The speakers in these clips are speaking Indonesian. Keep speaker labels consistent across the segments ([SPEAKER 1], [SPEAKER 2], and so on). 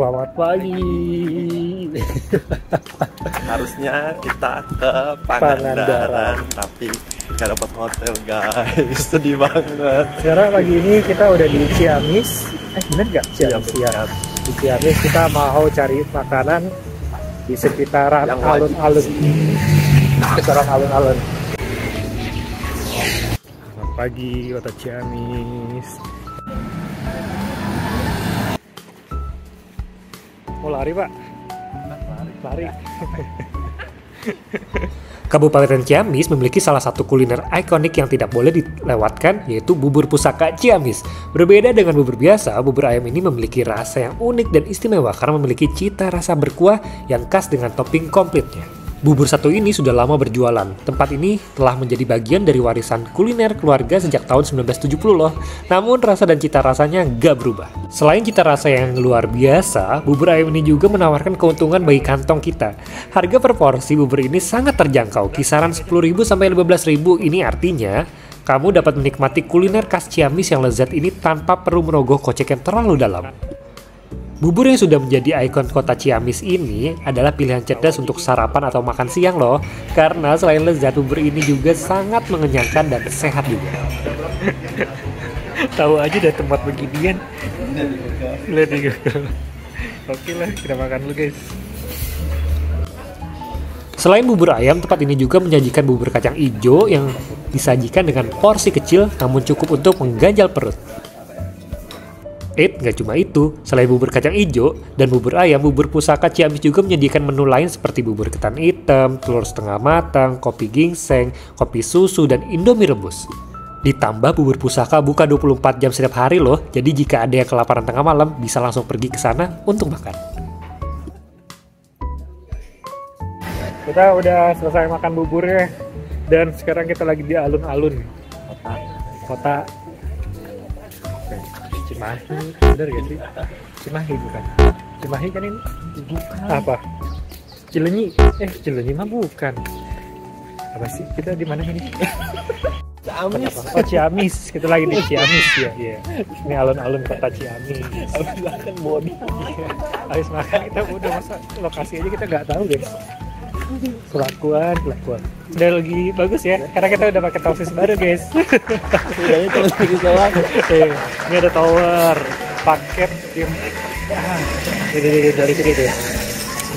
[SPEAKER 1] Selamat pagi.
[SPEAKER 2] Harusnya kita ke Pangandaran, tapi nggak dapat hotel guys, sedih banget.
[SPEAKER 1] Sekarang pagi ini kita udah di Ciamis. Bener nggak? Ciamis. Di Ciamis kita mau cari makanan di sekitaran alun-alun. Sekitaran alun-alun. Selamat pagi kota Ciamis. Mau lari pak? Lari.
[SPEAKER 3] Kabupaten Ciamis memiliki salah satu kuliner ikonik yang tidak boleh dilewatkan, yaitu bubur pusaka Ciamis. Berbeda dengan bubur biasa, bubur ayam ini memiliki rasa yang unik dan istimewa karena memiliki cita rasa berkuah yang khas dengan topping komplitnya. Bubur satu ini sudah lama berjualan. Tempat ini telah menjadi bagian dari warisan kuliner keluarga sejak tahun 1970 loh. Namun rasa dan cita rasanya gak berubah. Selain cita rasa yang luar biasa, bubur ayam ini juga menawarkan keuntungan bagi kantong kita. Harga per porsi bubur ini sangat terjangkau, kisaran 10.000 sampai 15.000. Ini artinya kamu dapat menikmati kuliner khas Ciamis yang lezat ini tanpa perlu merogoh kocek yang terlalu dalam. Bubur yang sudah menjadi ikon kota Ciamis ini adalah pilihan cerdas untuk sarapan atau makan siang loh. Karena selain lezat, bubur ini juga sangat mengenyangkan dan sehat juga.
[SPEAKER 1] Tahu aja dari tempat beginian. Lihat nih. Oke lah, kita makan dulu guys.
[SPEAKER 3] Selain bubur ayam, tempat ini juga menyajikan bubur kacang hijau yang disajikan dengan porsi kecil namun cukup untuk mengganjal perut. Gak cuma itu, selain bubur kacang hijau dan bubur ayam, bubur pusaka Ciamis juga menyediakan menu lain seperti bubur ketan hitam, telur setengah matang, kopi gingseng, kopi susu, dan indomie rebus. Ditambah bubur pusaka buka 24 jam setiap hari loh, jadi jika ada yang kelaparan tengah malam, bisa langsung pergi ke sana untuk makan.
[SPEAKER 1] Kita udah selesai makan buburnya, dan sekarang kita lagi di alun-alun kota Cimahi. Bener gak sih? Cimahi bukan? Cimahi kan ini? Bukan. Apa? Cileunyi? Cileunyi mah bukan. Apa sih? Kita di mana ini?
[SPEAKER 2] Ciamis.
[SPEAKER 1] Oh Ciamis. Kita lagi di Ciamis ya. Iya. Ini alun-alun kota Ciamis.
[SPEAKER 2] Habis makan body.
[SPEAKER 1] Habis makan kita udah, masa lokasi aja kita nggak tahu guys. Kelakuan. Udah lagi bagus ya, karena kita udah pakai tosis baru guys. Ini ada tower, paket game. Dari sini tuh.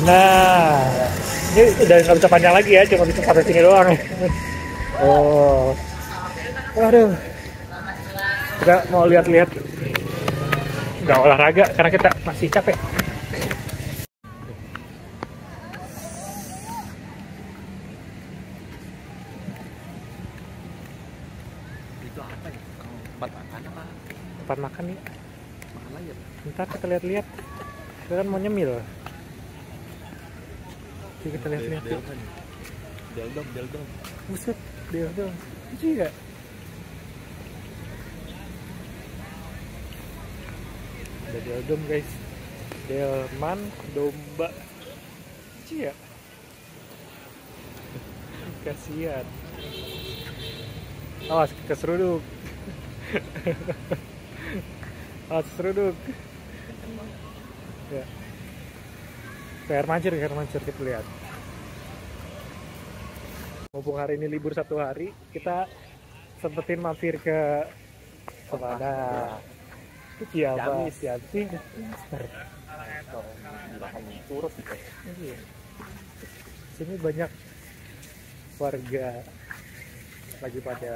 [SPEAKER 1] Nah, ini udah nggak bisa panjang lagi ya, cuma bisa sampai sini doang. Oh, waduh. Kita mau lihat-lihat. Nggak olahraga karena kita masih capek. Tempat makan nih.
[SPEAKER 2] Makan aja.
[SPEAKER 1] Ntar kita lihat-lihat. Kita kan mau nyemil. Oke, kita lihat-lihat.
[SPEAKER 2] Deldom.
[SPEAKER 1] Buset, deldom. Lucu ya? Ada deldom guys. Delman domba. Lucu ya? Kasihan. Awas keseruduk. Seruduk. Ya. Air mancur kita lihat. Mumpung hari ini libur satu hari, kita sempetin mampir ke mana? Ciamis. Sini banyak warga lagi pada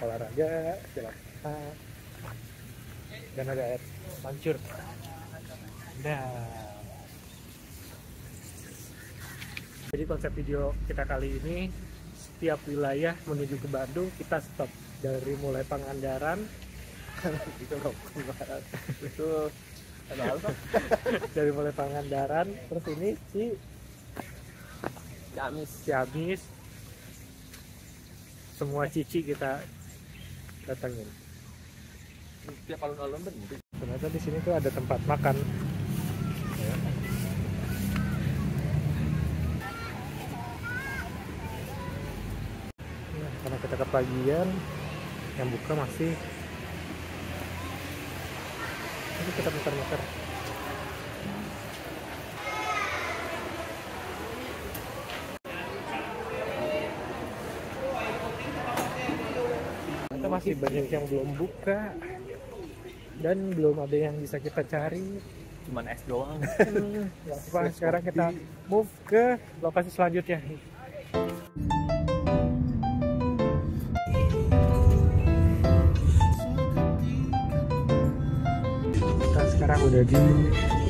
[SPEAKER 1] olahraga, jalan. Dan ada air mancur. Nah, jadi konsep video kita kali ini, setiap wilayah menuju ke Bandung kita stop dari mulai Pangandaran. Itu dari mulai Pangandaran, terus ini Ciamis. Semua cici kita datangin.
[SPEAKER 2] Tiap alun-alun berhenti.
[SPEAKER 1] Ternyata di sini tuh ada tempat makan. Ya. Nah, karena kita kepagian, yang buka masih. Jadi kita muter-muter. masih banyak yang belum buka dan belum ada yang bisa kita cari.
[SPEAKER 2] Cuman es doang.
[SPEAKER 1] Nggak apa, sekarang kita move ke lokasi selanjutnya. Kita sekarang udah di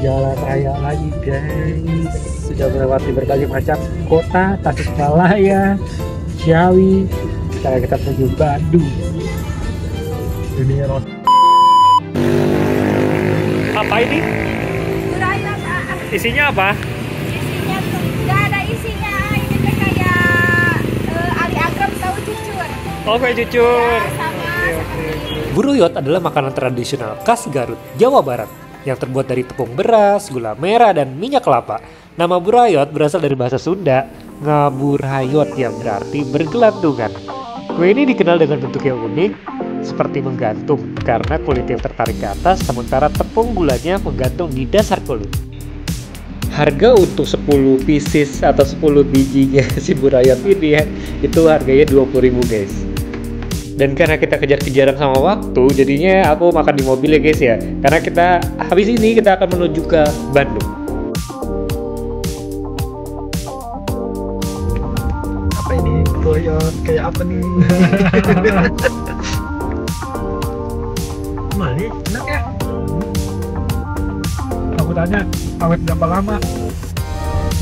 [SPEAKER 1] jalan raya lagi guys, sudah melewati berbagai macam kota, Tasikmalaya, Ciawi. Sekarang kita menuju Bandung. Ini road. Apa ini?
[SPEAKER 4] Burayot,
[SPEAKER 1] Isinya apa?
[SPEAKER 4] isinya tuh nggak ada isinya. Ini tuh kayak Ali Agrem tahu cucur.
[SPEAKER 1] Oh, kayak cucur.
[SPEAKER 4] Ya, sama seperti
[SPEAKER 3] Buruyot adalah makanan tradisional khas Garut, Jawa Barat, yang terbuat dari tepung beras, gula merah, dan minyak kelapa. Nama burayot berasal dari bahasa Sunda, ngaburhayot, yang berarti bergelantungan. Kue ini dikenal dengan bentuk yang unik, seperti menggantung, karena kulit yang tertarik ke atas, sementara tepung gulanya menggantung di dasar kulit. Harga untuk 10 pieces atau 10 bijinya si burayot ini ya, itu harganya 20.000 guys. Dan karena kita kejar-kejaran sama waktu, jadinya aku makan di mobil ya guys ya. Karena kita habis ini kita akan menuju ke Bandung.
[SPEAKER 1] Apa ini? Burayot kayak apa nih? Manis, enak ya? Aku tanya, awet berapa lama?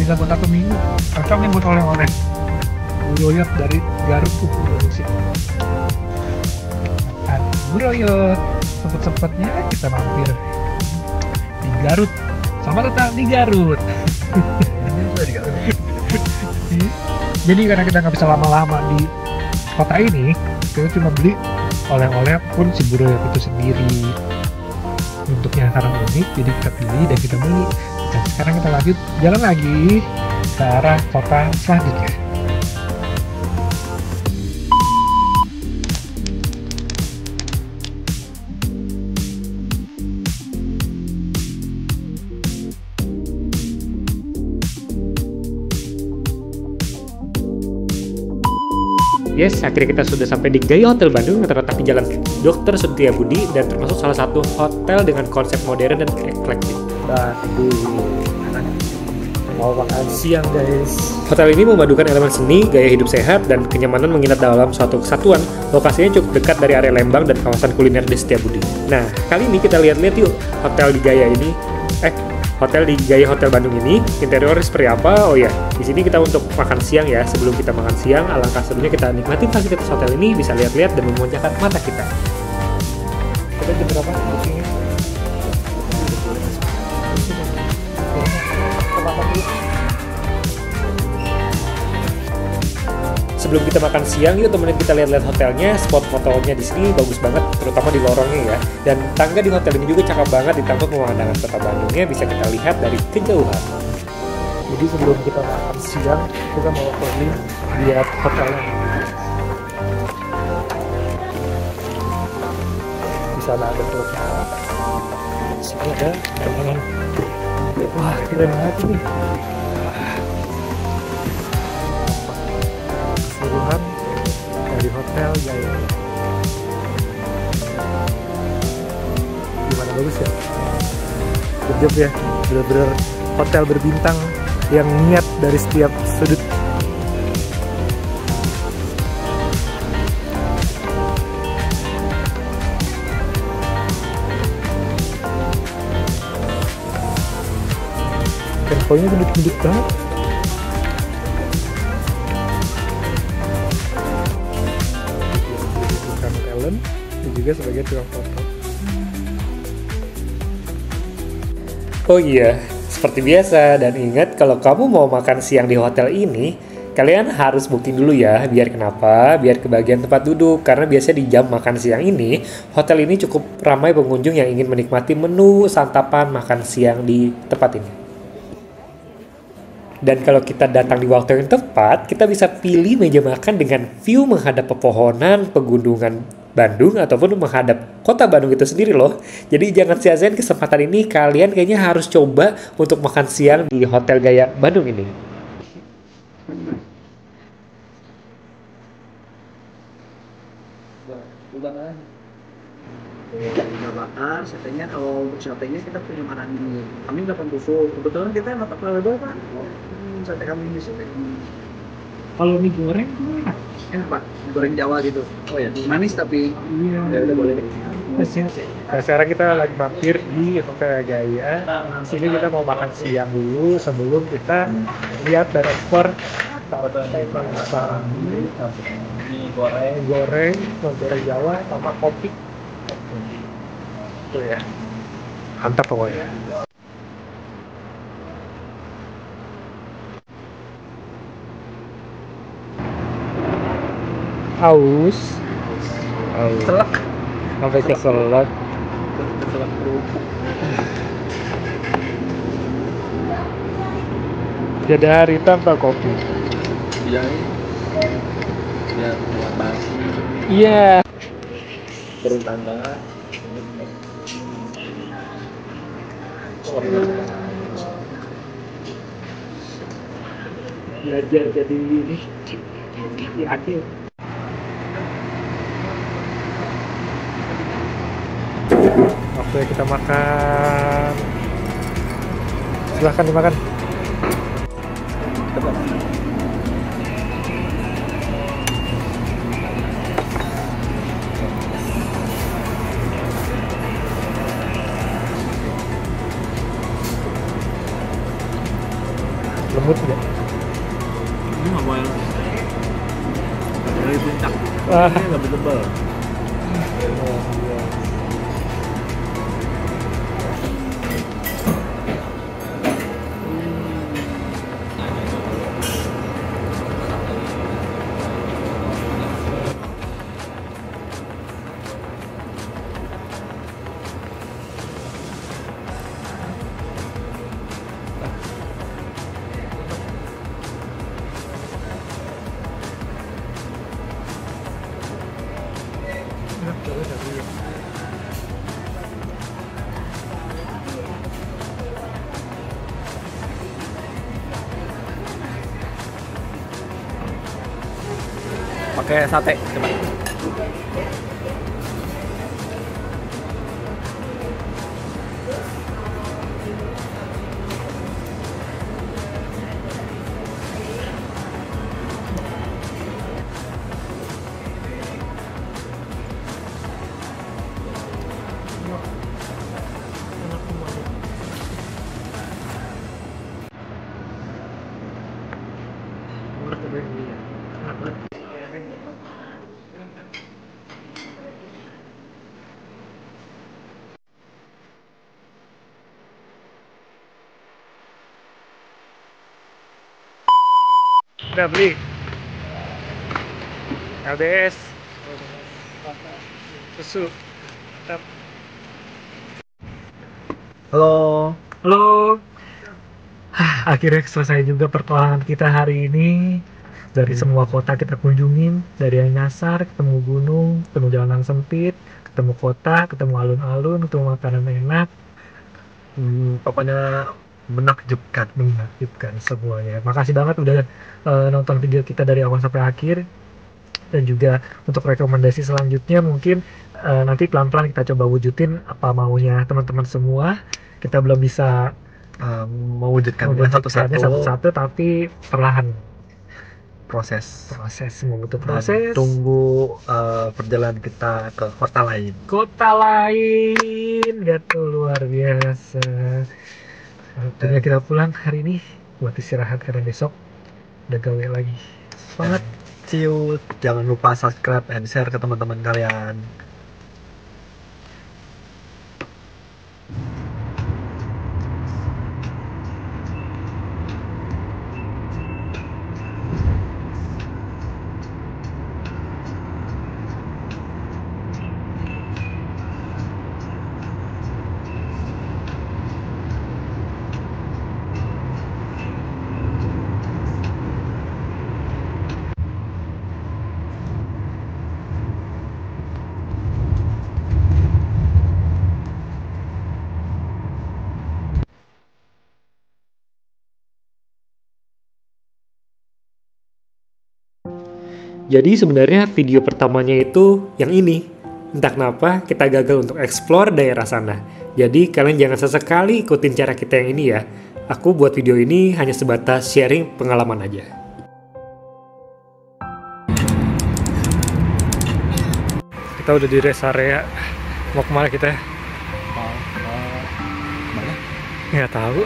[SPEAKER 1] Bisa buat 1 minggu. Cocok nih buat oleh-oleh. Burayot dari Garut tuh, Indonesia. Burayot, sempet-sempetnya kita mampir di Garut, sama tetap di Garut. Jadi karena kita nggak bisa lama-lama di kota ini, kita cuma beli oleh-oleh pun si burayot itu sendiri. Bentuknya karena unik, jadi kita pilih dan kita beli. Dan sekarang kita lanjut jalan lagi ke arah kota selanjutnya.
[SPEAKER 3] Yes, akhirnya kita sudah sampai di Gaya Hotel Bandung yang terletak di Jalan Dr. Setiabudi dan termasuk salah satu hotel dengan konsep modern dan eklektik.
[SPEAKER 1] Bandung, mau makan siang guys.
[SPEAKER 3] Hotel ini memadukan elemen seni, gaya hidup sehat, dan kenyamanan menginap dalam suatu kesatuan. Lokasinya cukup dekat dari area Lembang dan kawasan kuliner di Setiabudi. Nah, kali ini kita lihat-lihat yuk hotel di Gaya ini. Hotel di Gaya Hotel Bandung ini interiornya seperti apa? Oh ya, di sini kita untuk makan siang ya. Sebelum kita makan siang, alangkah serunya kita nikmati fasilitas hotel ini, bisa lihat-lihat dan memanjakan mata kita.
[SPEAKER 1] Kita jam berapa bookingnya?
[SPEAKER 3] Sebelum kita makan siang, yuk temenin kita lihat-lihat hotelnya. Spot fotonya di sini bagus banget, terutama di lorongnya ya. Dan tangga di hotel ini juga cakep banget, ditambah pemandangan kota Bandungnya bisa kita lihat dari kejauhan.
[SPEAKER 1] Jadi sebelum kita makan siang, kita mau keliling lihat hotelnya. Di sana ada hotel. Di sini ada pemandangan. Wah, keren banget ini. Keseluruhan dari hotel Gaya. Gimana, bagus ya? Good job ya, bener-bener hotel berbintang yang niat dari setiap sudut. Temponya gede-gede banget. Bukan talent, dan juga sebagai tukang foto.
[SPEAKER 3] Oh iya, seperti biasa, dan ingat kalau kamu mau makan siang di hotel ini, kalian harus booking dulu ya. Biar kenapa? Biar kebagian tempat duduk. Karena biasanya di jam makan siang ini, hotel ini cukup ramai pengunjung yang ingin menikmati menu santapan makan siang di tempat ini. Dan kalau kita datang di waktu yang tepat, kita bisa pilih meja makan dengan view menghadap pepohonan, pegunungan Bandung, ataupun menghadap kota Bandung itu sendiri loh. Jadi jangan sia-siain kesempatan ini, kalian kayaknya harus coba untuk makan siang di Hotel Gaya Bandung ini.
[SPEAKER 5] Kita bakar satenya. Kalau untuk satenya kita punya makanan ini kami 8 tusuk, kebetulan kita enak apa pak. Sate kami ini sate kami.
[SPEAKER 1] Kalau mie goreng gimana?
[SPEAKER 5] Enak pak, goreng Jawa gitu. Oh ya, manis tapi
[SPEAKER 1] Iya.
[SPEAKER 5] ya udah boleh.
[SPEAKER 1] Nah, sekarang kita lagi mampir di Hotel Gaya. Di sini kita mau makan siang dulu sebelum kita lihat dan ekspor mie goreng Jawa sama kopi. Tuh ya, mantap pokoknya. Aus,
[SPEAKER 5] Selak.
[SPEAKER 1] sampai keselak.
[SPEAKER 5] Selak kerupuk.
[SPEAKER 1] Jadi hari tanpa kopi.
[SPEAKER 5] Iya. Ya buat basi.
[SPEAKER 1] Iya.
[SPEAKER 5] Turun tangga.
[SPEAKER 1] Belajar jadi ini di akhir. Waktu kita makan, silahkan dimakan. Lembut nggak?
[SPEAKER 5] Ini nggak boleh. Dari puncak.
[SPEAKER 1] Ah.
[SPEAKER 5] Ini nggak tebal.
[SPEAKER 2] Pakai sate coba.
[SPEAKER 1] Udah beli LDS susu. Mantap.
[SPEAKER 5] Halo.
[SPEAKER 1] Halo. Akhirnya selesai juga pertualangan kita hari ini. Dari semua kota kita kunjungin, dari yang nyasar, ketemu gunung, ketemu jalanan sempit, ketemu kota, ketemu alun-alun, ketemu makanan enak.
[SPEAKER 5] Pokoknya menakjubkan.
[SPEAKER 1] Menakjubkan semuanya. Makasih banget udah nonton video kita dari awal sampai akhir. Dan juga untuk rekomendasi selanjutnya mungkin nanti pelan-pelan kita coba wujudin apa maunya teman-teman semua. Kita belum bisa
[SPEAKER 5] Mewujudkannya
[SPEAKER 1] satu-satu tapi perlahan.
[SPEAKER 5] proses.
[SPEAKER 1] Semua butuh
[SPEAKER 5] Dan
[SPEAKER 1] proses.
[SPEAKER 5] tunggu perjalanan kita ke kota lain.
[SPEAKER 1] Kota lain gitu, luar biasa. Waktunya kita pulang hari ini buat istirahat karena besok udah gawe lagi. Semangat.
[SPEAKER 5] See you. Jangan lupa subscribe and share ke teman-teman kalian.
[SPEAKER 3] Jadi sebenarnya video pertamanya itu yang ini. entah kenapa kita gagal untuk explore daerah sana. Jadi kalian jangan sesekali ikutin cara kita yang ini ya. Aku buat video ini hanya sebatas sharing pengalaman aja.
[SPEAKER 1] Kita udah di rest area. Mau kemana kita?
[SPEAKER 2] Mana?
[SPEAKER 1] Nggak tahu.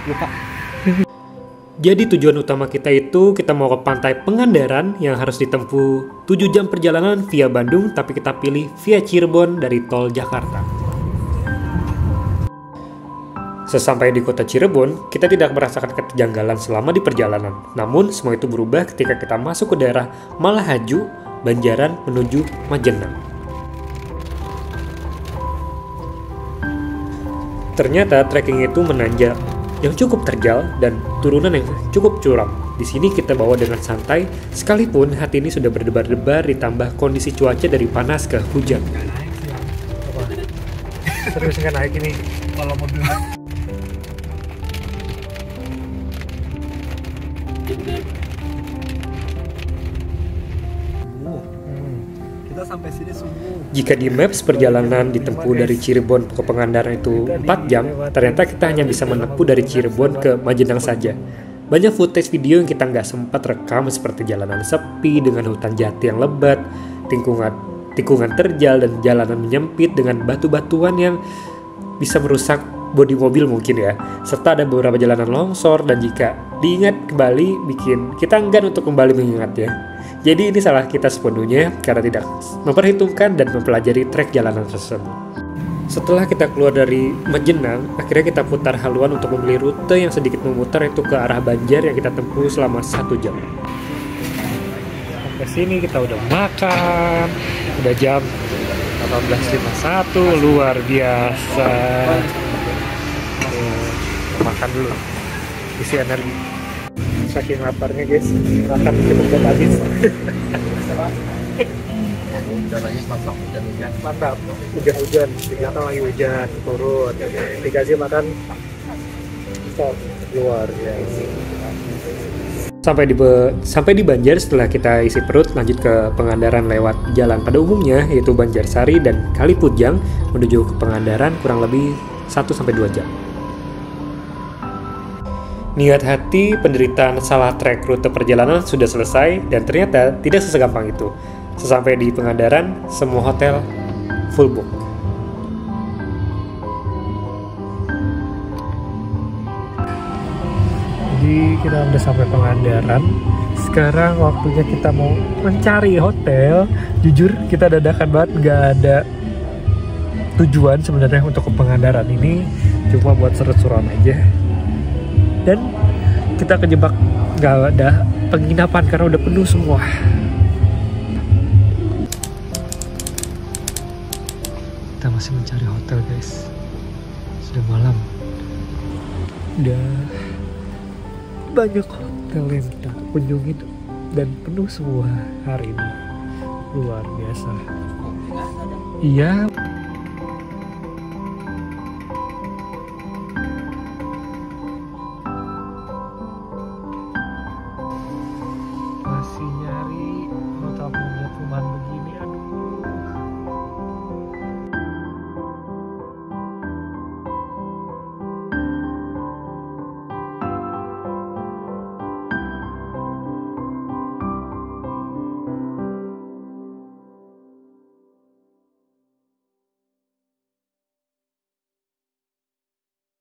[SPEAKER 2] Lupa.
[SPEAKER 3] Jadi tujuan utama kita itu kita mau ke pantai Pengandaran yang harus ditempuh 7 jam perjalanan via Bandung, tapi kita pilih via Cirebon dari tol Jakarta. Sesampai di kota Cirebon, kita tidak merasakan keterjanggalan selama di perjalanan. Namun semua itu berubah ketika kita masuk ke daerah Malahaju, Banjaran menuju Majenang. Ternyata trekking itu menanjak yang cukup terjal dan turunan yang cukup curam. Di sini kita bawa dengan santai, sekalipun hati ini sudah berdebar-debar ditambah kondisi cuaca dari panas ke hujan.
[SPEAKER 1] Serius nggak naik ini?
[SPEAKER 2] Kalau mobil. Kita sampai sini subuh.
[SPEAKER 3] Jika di maps perjalanan ditempuh dari Cirebon ke Pangandaran itu 4 jam, ternyata kita hanya bisa menempuh dari Cirebon ke Majenang saja. Banyak footage video yang kita nggak sempat rekam seperti jalanan sepi dengan hutan jati yang lebat, tikungan terjal dan jalanan menyempit dengan batu-batuan yang bisa merusak bodi mobil mungkin ya. Serta ada beberapa jalanan longsor dan jika diingat kembali bikin kita enggan untuk kembali mengingatnya. Jadi ini salah kita sepenuhnya karena tidak memperhitungkan dan mempelajari trek jalanan tersebut. Setelah kita keluar dari Majenang, akhirnya kita putar haluan untuk memilih rute yang sedikit memutar itu ke arah Banjar yang kita tempuh selama 1 jam.
[SPEAKER 1] Sampai sini kita udah makan, udah jam 18.51, luar biasa. Makan dulu, isi energi. Saking laparnya guys, makan cukup habis. Mantap, hujan-hujan, ternyata lagi hujan turun. Dikasih makan, stop, luar biasa.
[SPEAKER 3] Sampai di Banjar setelah kita isi perut lanjut ke Pangandaran lewat jalan pada umumnya yaitu Banjarsari dan Kalipujang menuju ke Pangandaran kurang lebih 1-2 jam. Niat hati penderitaan salah trek rute perjalanan sudah selesai dan ternyata tidak sesegampang itu. Sesampai di Pangandaran, semua hotel full book.
[SPEAKER 1] Jadi kita udah sampai Pangandaran. Sekarang waktunya kita mau mencari hotel. Jujur kita dadakan banget, nggak ada tujuan sebenarnya untuk ke Pangandaran ini, cuma buat seru-seruan aja. Dan kita kejebak nggak ada penginapan karena udah penuh semua. Kita masih mencari hotel guys. Sudah malam. Udah banyak hotel yang kita kunjungi dan penuh semua hari ini. Luar biasa. Iya.